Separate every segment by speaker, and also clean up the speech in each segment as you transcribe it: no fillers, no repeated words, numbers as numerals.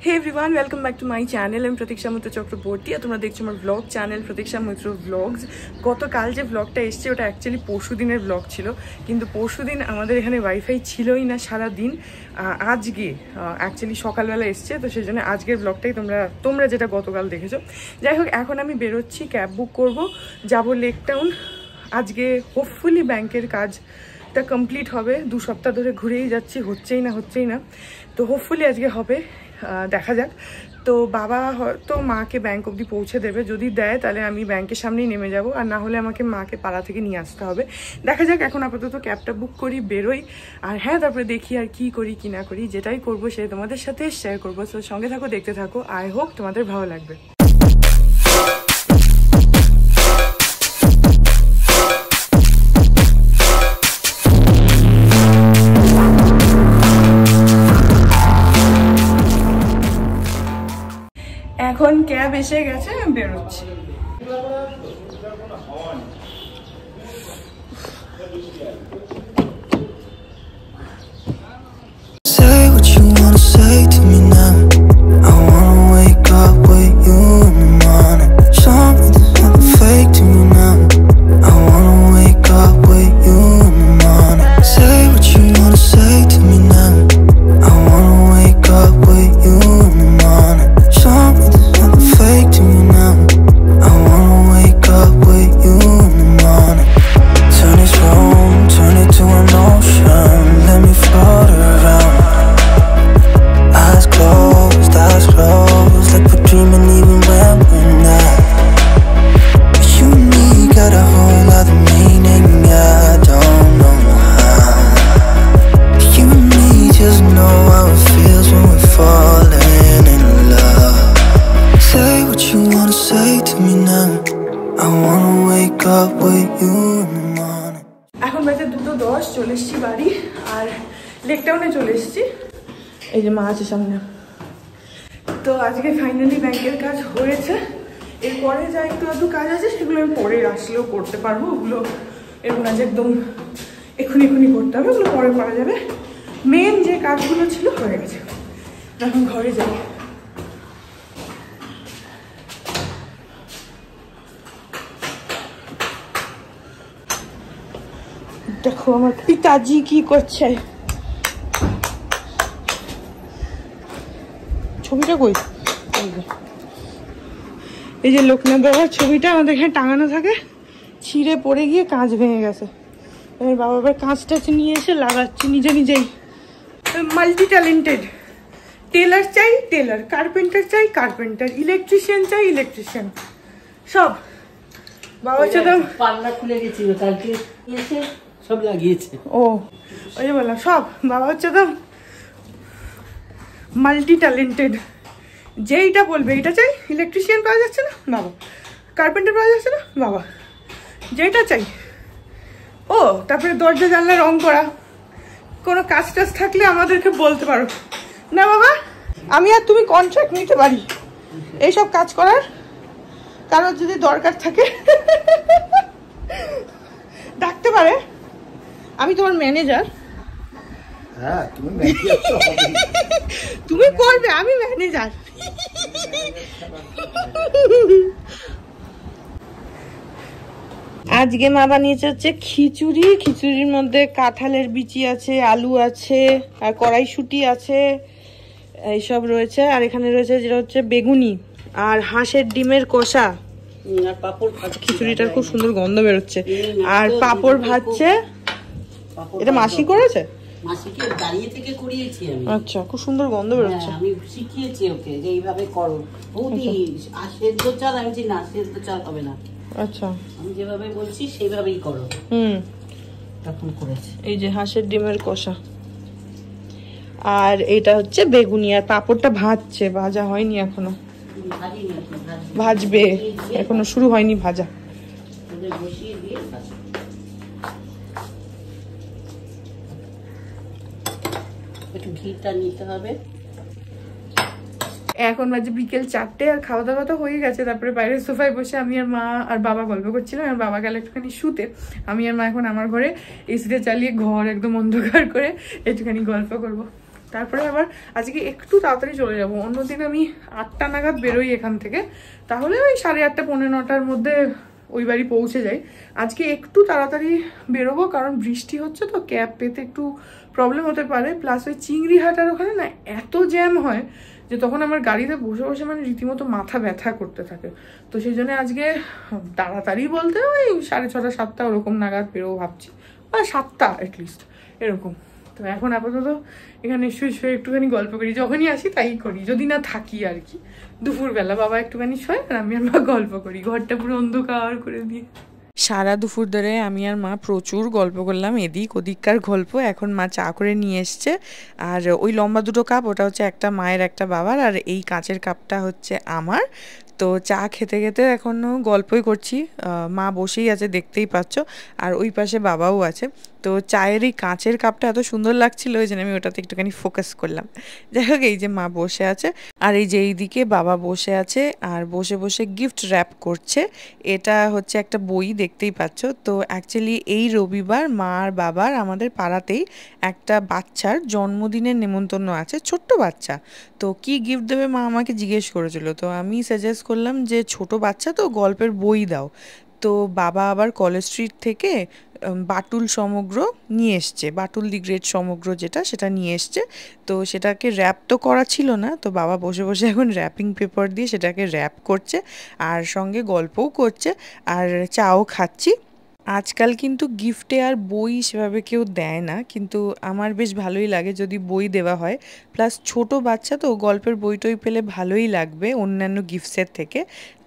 Speaker 1: Hey everyone, welcome back to my channel. আমি প্রতীক্ষা মৈত্র চক্রবর্তী আর তোমরা দেখছো আমার ব্লগ চ্যানেল প্রতীক্ষা মৈত্র ব্লগস। গতকাল যে ব্লগটা এসছে ওটা অ্যাকচুয়ালি পরশু দিনের ব্লগ ছিল, কিন্তু পরশু দিন আমাদের এখানে ওয়াইফাই ছিলই না সারা দিন। আজকে অ্যাকচুয়ালি সকালবেলা এসছে, তো সেই জন্য আজকের ব্লগটাই তোমরা যেটা গতকাল দেখেছো। যাই হোক, এখন আমি বেরোচ্ছি, ক্যাব বুক করব, যাব লেক টাউন। আজকে হোপফুলি ব্যাংকের কাজটা কমপ্লিট হবে। 2 সপ্তাহ ধরে ঘুরেই যাচ্ছি, হচ্ছেই না, তো হোপফুলি আজকে হবে, দেখা যাক। তো বাবা হয়তো মাকে ব্যাংক অবধি পৌঁছে দেবে, যদি দেয় তাহলে আমি ব্যাংকের সামনেই নেমে যাব, আর না হলে আমাকে মাকে পাড়া থেকে নিয়ে আসতে হবে। দেখা যাক, এখন আপাতত ক্যাবটা বুক করি, বেরোই। আর হ্যাঁ, তারপরে দেখি আর কি করি কি না করি, যেটাই করবো সে তোমাদের সাথে শেয়ার করবো। তো সঙ্গে থাকো, দেখতে থাকো, আই হোপ তোমাদের ভালো লাগবে। এখন ক্যাব এসে গেছে, আমি বেরোচ্ছি।
Speaker 2: Say what you wanna say to me now. I wanna wake up with you in the morning. Show me there's nothing fake to me now. I wanna wake up with you in the morning. Say what you wanna say to me now. I wanna wake up with you in the morning. Show me there's nothing fake to me now. I wanna wake up with you in the morning. Turn this room, turn it to an ocean. Let me float around. Eyes closed, like we're dreaming even when we're not. You and me got a whole other meaning, I don't know how. You and me just know how it feels when we're falling in love. Say what you wanna say to me now. I wanna wake up with you in the morning.
Speaker 1: এখন বাজে 2:10, চলে এসছি বাড়ি, আর lake টাউনে চলে এসছি। এই যে মা আছে সামনে। তো আজকে ফাইনালি ব্যাংকের কাজ হয়েছে। এরপরে যা একটু কাজ আছে সেগুলো আমি পরে আসলেও করতে পারবো। ওগুলো এরকম আজ একদম এক্ষুনি করতে হবে, ওগুলো পরে করা যাবে। মেন যে কাজগুলো ছিল হয়ে গেছে, এখন ঘরে যাই। দেখো আমার পিতাজি কি করছে। ছবিটা কই? এই যে লোকনাথ বাবার ছবিটা আমাদের এখানে টাঙানো থাকে, ছিঁড়ে পড়ে গিয়ে কাঁচ ভেঙে গেছে। এবার বাবা আবার কাঁচটা নিয়ে এসে লাগাচ্ছি নিজেই। Multi talented. টেলার চাই টেলার, কার্পেন্টার চাই কার্পেন্টার, ইলেকট্রিশিয়ান চাই ইলেকট্রিশিয়ান, সব বাবা সাথে।
Speaker 3: পাল্লা খুলে গেছিল কালকে, এসে সব লাগিয়েছে।
Speaker 1: ও ওই যে বললাম, সব বাবা হচ্ছে তো মাল্টি ট্যালেন্টেড। যেইটা বলবে এইটা চাই, ইলেকট্রিশিয়ান পাওয়া যাচ্ছে না বাবা, কার্পেন্টার পাওয়া যাচ্ছে না বাবা, যেটা চাই ও। তারপরে দরজা জানলা রং করা, কোনো কাজ টাজ থাকলে আমাদেরকে বলতে পারো না বাবা, আমি আর তুমি কন্ট্রাক্ট নিতে পারি এইসব কাজ করার। কারোর যদি দরকার থাকে ডাকতে পারে, আমি তোমার ম্যানেজার।
Speaker 4: হ্যাঁ,
Speaker 1: তুমি করবে, আমি ম্যানেজার। আজকে মা বানিয়েছে হচ্ছে খিচুড়ি। খিচুড়ির মধ্যে কাঁঠালের বিচি আছে, আলু আছে, আর কড়াইশুঁটি আছে, এইসব রয়েছে। আর এখানে রয়েছে যেটা হচ্ছে বেগুনি আর হাঁসের ডিমের কষা। খিচুড়িটার খুব সুন্দর গন্ধ বেরোচ্ছে। আর পাঁপড় ভাজছে। এটা মাসি করেছে?
Speaker 3: মাসিকে দাঁড়িয়ে থেকে করিয়েছি আমি।
Speaker 1: আচ্ছা, খুব সুন্দর গন্ধ বেরোচ্ছে।
Speaker 3: আমি শিখিয়েছি ওকে যে এইভাবে করো বৌদি। আর সেদ্ধ চাল আমি না, সেদ্ধ চাল হবে না।
Speaker 1: আচ্ছা,
Speaker 3: আমি যেভাবে বলছি সেইভাবেই করো। তখন করেছি।
Speaker 1: এই যে হাঁসের ডিমের কষা, আর এটা হচ্ছে বেগুনি। আর পাঁপড়টা ভাজছে, ভাজা হয়নি এখনো, ভাজবে, এখনো শুরু হয়নি ভাজা।
Speaker 3: বসিয়ে দিয়ে একটু ঘিটা নিতে হবে।
Speaker 1: এখন বাজে বিকেল 4টে, আর খাওয়া দাওয়া তো হয়ে গেছে। তারপরে বাইরের সোফায় বসে আমি আর মা আর বাবা গল্প করছিলাম। আর বাবা গেল একটুখানি শুতে, আমি আর মা এখন আমার ঘরে এসিটা চালিয়ে ঘর একদম অন্ধকার করে একটুখানি গল্প করবো। তারপরে আবার আজকে একটু তাড়াতাড়ি চলে যাব। অন্যদিন আমি 8টা নাগাদ বেরোই এখান থেকে, তাহলে ওই 8:30 পৌনে 9টার মধ্যে ওই বাড়ি পৌঁছে যাই। আজকে একটু তাড়াতাড়ি বেরোবো, কারণ বৃষ্টি হচ্ছে তো ক্যাব পেতে একটু প্রবলেম হতে পারে। প্লাস ওই চিংড়িহাটার ওখানে না এত জ্যাম হয় যে তখন আমার গাড়িতে বসে বসে মানে রীতিমতো মাথা ব্যথা করতে থাকে। তো সেই জন্য আজকে তাড়াতাড়ি বলতে ওই 6:30 7টা ওরকম নাগাদ বেরোবো ভাবছি, বা 7টা অ্যাটলিস্ট এরকম। তো এখন আপাতত এখানে শুয়ে একটুখানি গল্প করি, যখনই আসি তাই করি, যদি না থাকি আর কি। দুপুরবেলা বাবা একটুখানি শোয় আর আমি আর মা গল্প করি, ঘরটা পুরো অন্ধকার করে দিয়ে। সারা দুপুর ধরে আমি আর মা প্রচুর গল্প করলাম, এদিক ওদিককার গল্প। এখন মা চা করে নিয়ে এসছে, আর ওই লম্বা দুটো কাপ ওটা হচ্ছে একটা মায়ের একটা বাবার, আর এই কাঁচের কাপটা হচ্ছে আমার। তো চা খেতে খেতে এখনও গল্পই করছি, মা বসেই আছে দেখতেই পাচ্ছ, আর ওই পাশে বাবাও আছে। তো চায়ের এই কাঁচের কাপটা এত সুন্দর লাগছিল, ওই জন্য আমি ওটাতে একটুখানি ফোকাস করলাম। যাই হোক, এই যে মা বসে আছে, আর এই যে এইদিকে বাবা বসে আছে আর বসে বসে গিফট র্যাপ করছে। এটা হচ্ছে একটা বই, দেখতেই পাচ্ছ। তো অ্যাকচুয়ালি এই রবিবার মা আর বাবার আমাদের পাড়াতেই একটা বাচ্চার জন্মদিনের নেমন্তন্ন আছে, ছোট্ট বাচ্চা। তো কি গিফট দেবে মা আমাকে জিজ্ঞেস করেছিল, তো আমি সাজেস্ট করলাম যে ছোট বাচ্চা তো গল্পের বই দাও। তো বাবা আবার কলেজ স্ট্রিট থেকে বাটুল সমগ্র নিয়ে এসছে, বাটুল দি গ্রেট সমগ্র যেটা, সেটা নিয়ে এসছে। তো সেটাকে র্যাপ তো করা ছিল না, তো বাবা বসে বসে এখন র্যাপিং পেপার দিয়ে সেটাকে র্যাপ করছে, আর সঙ্গে গল্পও করছে, আর চাও খাচ্ছি। আজকাল কিন্তু গিফটে আর বই সেভাবে কেউ দেয় না, কিন্তু আমার বেশ ভালোই লাগে যদি বই দেওয়া হয়। প্লাস ছোট বাচ্চা তো গল্পের বই টই পেলে ভালোই লাগবে অন্যান্য গিফটসের থেকে,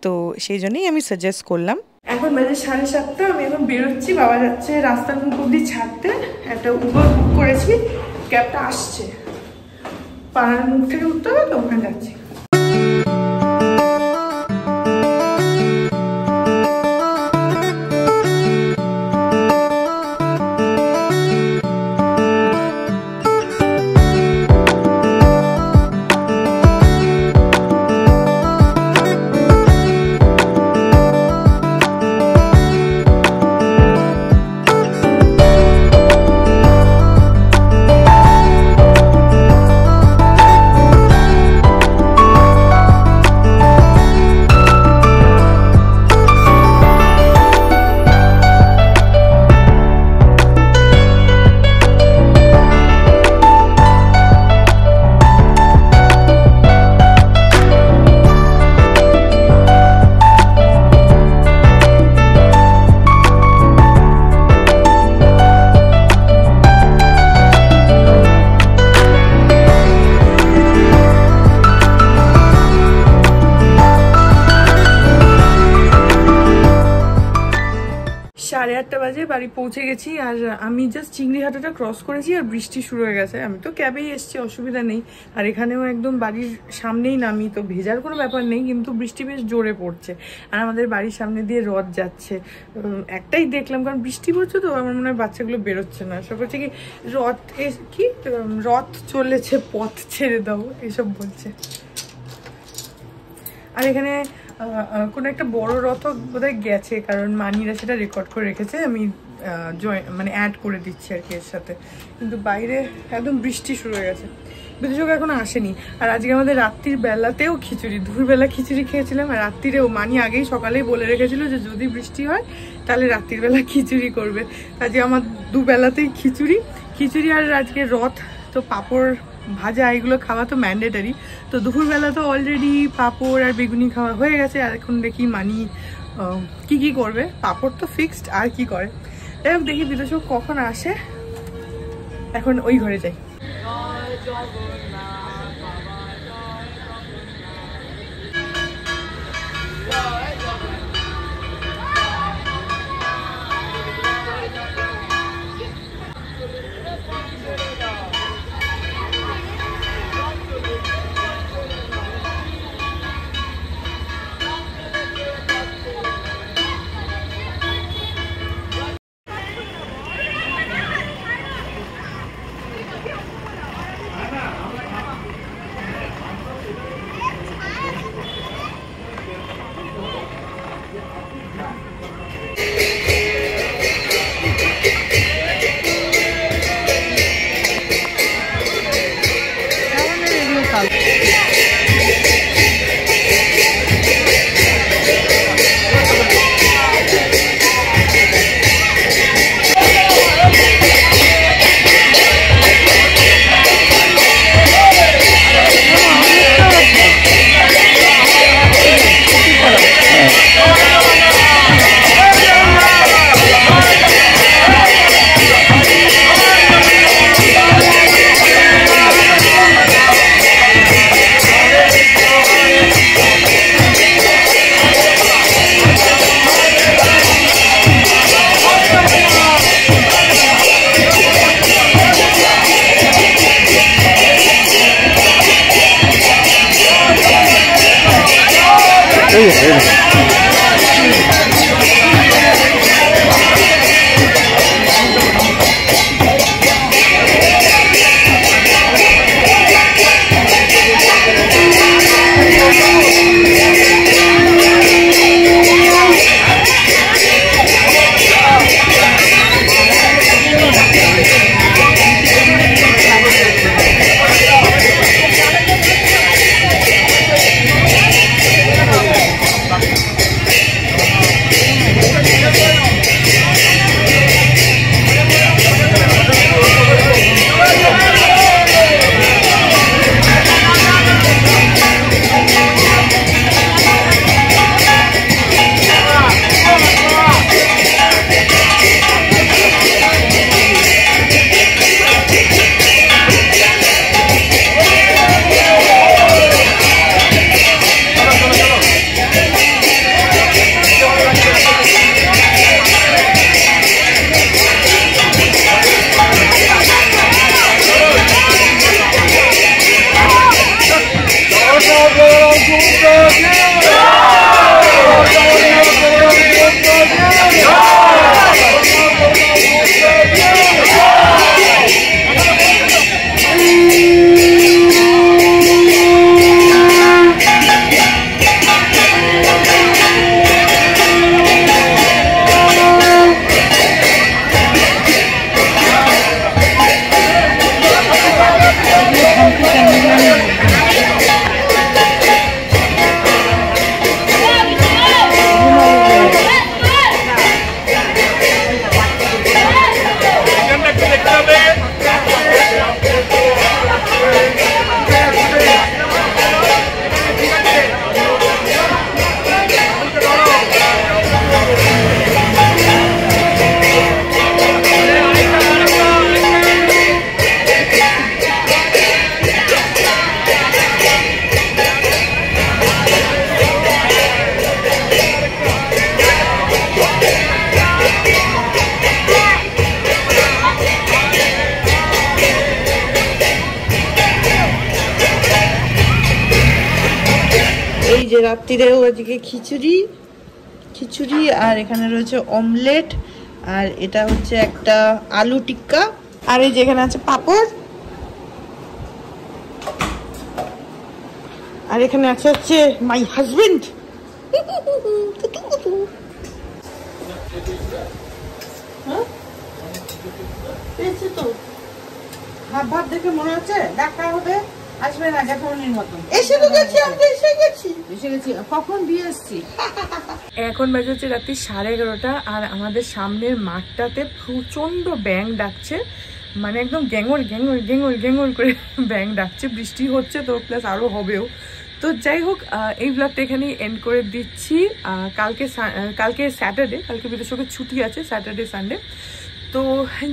Speaker 1: তো সেই জন্যই আমি সাজেস্ট করলাম। এখন বাজে 7:30, আমি এখন বেরোচ্ছি, বাবা যাচ্ছে রাস্তার মুখ অব্দি ছাড়তে। একটা উবার বুক করেছি, ক্যাবটা আসছে, পাড়ার মুখ থেকে উঠতে হবে, তো ওখানে যাচ্ছি। বাজে বাড়ি পৌঁছে গেছি, আর আমি জাস্ট চিংড়িহাটাটা ক্রস করেছি আর বৃষ্টি শুরু হয়ে গেছে। আমি তো ক্যাবেই এসেছি, অসুবিধা নেই, আর এখানেও একদম বাড়ির সামনেই নামি, তো ভেজার কোনো ব্যাপার নেই, কিন্তু বৃষ্টি বেশ জোরে পড়ছে। আর আমাদের বাড়ির সামনে দিয়ে রথ যাচ্ছে, একটাই দেখলাম, কারণ বৃষ্টি পড়ছে তো আমার মনে হয় বাচ্চাগুলো বেরোচ্ছে না, সব হচ্ছে কি রথ চলেছে, পথ ছেড়ে দাও এসব বলছে। আর এখানে কোনো একটা বড় রথ বোধহয় গেছে, কারণ মানিরা সেটা রেকর্ড করে রেখেছে, আমি মানে অ্যাড করে দিচ্ছি আর কি এর সাথে। কিন্তু বাইরে একদম বৃষ্টি শুরু হয়ে গেছে, বিদ্যুৎ এখনো আসেনি। আর আজকে আমাদের রাত্রির বেলাতেও খিচুড়ি, দুপুরবেলা খিচুড়ি খেয়েছিলাম, আর রাত্রিরেও মানি আগেই সকালেই বলে রেখেছিল যে যদি বৃষ্টি হয় তাহলে রাত্রির বেলা খিচুড়ি করবে। আজকে আমার দুবেলাতেই খিচুড়ি আর আজকে রথ, তো পাঁপড় ভাজা এগুলো খাওয়া তো ম্যান্ডেটারি। তো দুপুরবেলা তো অলরেডি পাঁপড় আর বেগুনি খাওয়া হয়ে গেছে, আর এখন দেখি মানি কি করবে। পাঁপড় তো ফিক্সড, আর কি করে। যাই হোক, দেখি বিদেশ কখন আসে, এখন ওই ঘরে যাই।
Speaker 5: যে রাত্রিরেও আজকে খিচুড়ি আর এখানে রয়েছে অমলেট আর এটা হচ্ছে একটা আলু টিক্কা আর এই যেখানে আছে পাপড় আর এখানে আছে হচ্ছে মাই হাজবেন্ড। ভাব দেখে মনে হচ্ছে দেখা হবে আসবে না জ্যাঠামনির মতন। এসে গেছি কখন দিয়ে এসছি।
Speaker 1: এখন বাজে হচ্ছে রাত্রি 11:30 আর আমাদের সামনের মাঠটাতে প্রচন্ড ব্যাঙ ডাকছে, মানে একদম গ্যাঙর গ্যাঙর গ্যাঙর গ্যাঙর করে ব্যাঙ ডাকছে। বৃষ্টি হচ্ছে তো প্লাস আরো হবেও। তো যাই হোক এই ব্লগটা এখানেই এন্ড করে দিচ্ছি। কালকে স্যাটারডে, কালকে বিদেশের ছুটি আছে স্যাটারডে সানডে। তো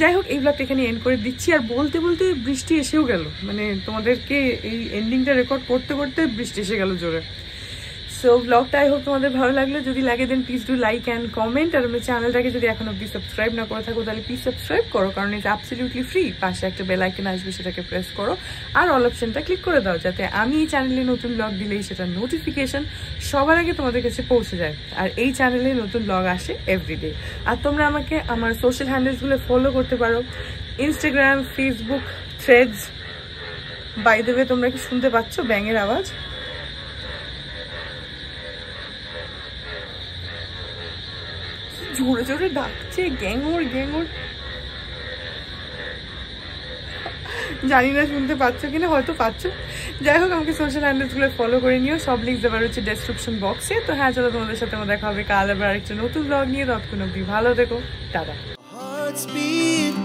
Speaker 1: যাই হোক এই ব্লগটা এখানে এন্ড করে দিচ্ছি। আর বলতে বলতে বৃষ্টি এসেও গেল, মানে তোমাদেরকে এই এন্ডিংটা রেকর্ড করতে করতে বৃষ্টি এসে গেল জোরে। সো ব্লগটা আই হোপ তোমাদের ভালো লাগলো। যদি লাগে then please do like and comment. আর আমার চ্যানেলটাকে যদি এখন অব্দি সাবস্ক্রাইব না করে থাকো তাহলে প্লিজ সাবস্ক্রাইব করো, কারণ এটা অ্যাবসলিউটলি ফ্রি। পাশে একটা বেল আইকন আসবে, সেটাকে প্রেস করো আর অল অপশনটা ক্লিক করে দাও, যাতে আমি এই চ্যানেলে নতুন ব্লগ দিলেই সেটা নোটিফিকেশন সবার আগে তোমাদের কাছে পৌঁছে যায়। আর এই চ্যানেলে নতুন ব্লগ আসে এভরিডে। আর তোমরা আমাকে আমার সোশ্যাল হ্যান্ডেলসগুলো ফলো করতে পারো, Instagram, Facebook, Threads. By the way তোমরা কি শুনতে পাচ্ছ ব্যাঙের আওয়াজ? জোরে জোরে ডাকছে গ্যাঙর গ্যাঙর। জানি না শুনতে পাচ্ছ কিনা, হয়তো পাচ্ছ। যাই হোক আমাকে সোশ্যাল হ্যান্ডেলসগুলো ফলো করে নিও, সব লিঙ্ক দেওয়ার হচ্ছে ডেসক্রিপশন বক্সে। তো হ্যাঁ চলো, তোমাদের সাথে আমার দেখা হবে কাল আবার আরেকটা নতুন ব্লগ নিয়ে। ততক্ষণ অব্দি ভালো থেকো, tata.
Speaker 2: Hearts beat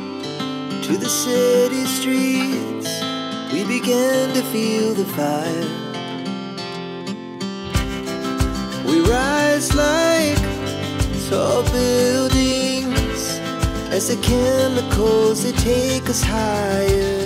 Speaker 2: to the city streets. We began to feel the fire. We rise like tall buildings as the chemicals they take us higher.